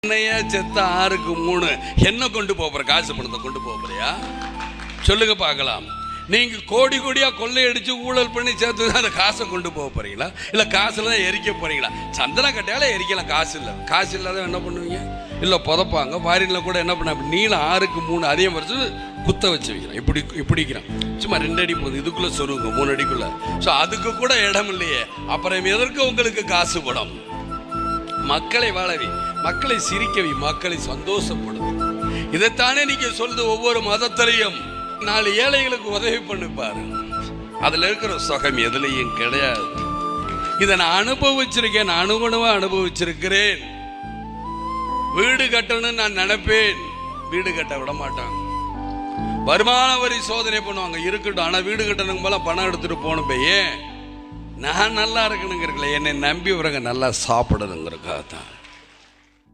என்னையா செத்த 6க்கு 3 என்ன கொண்டு போகிற? காசு பணத்தை கொண்டு போகிறியா? சொல்லுங்க பார்க்கலாம். நீங்கள் கோடி கோடியாக கொள்ளையடிச்சு ஊழல் பண்ணி சேர்த்து அந்த காசை கொண்டு போக போகிறீங்களா? இல்லை காசில் தான் எரிக்க போகிறீங்களா? சந்தன கட்டையால் எரிக்கலாம், காசு இல்லை. காசு இல்லாத என்ன பண்ணுவீங்க? இல்லை புதைப்பாங்க. ஃபாரினில் கூட என்ன பண்ண நீளம் 6க்கு 3 அதே மாதிரி குத்த வச்சு வைக்கிறேன். இப்படிக்கிறான் சும்மா 2 அடி போகுது, இதுக்குள்ளே சொருங்க 3 அடிக்குள்ளே. ஸோ அதுக்கு கூட இடம் இல்லையே, அப்புறம் எதற்கு உங்களுக்கு காசு படம்? மக்களை வாழவி, மக்களை சிரிக்கவி, மக்களை சந்தோஷப்படுது. இதைத்தானே நீங்க சொல்லுது. ஒவ்வொரு மதத்திலையும் 4 ஏழைகளுக்கு உதவி பண்ணிப்பாரு. அதுல இருக்கிற சுகம் எதுலையும் கிடையாது. இதை நான் அனுபவிச்சிருக்கேன், அனுகுணமா அனுபவிச்சிருக்கிறேன். வீடு கட்டணும்னு நான் நினைப்பேன், வீடு கட்ட விட மாட்டாங்க. வருமான வரி சோதனை பண்ணுவாங்க, இருக்கட்டும். ஆனா வீடு கட்டணுங்க போல பணம் எடுத்துட்டு போகணும். ஏன்? நான் நல்லா இருக்கணுங்கிறதுல என்னை நம்பி வரங்க நல்லா சாப்பிடணுங்கிறக்காக தான்.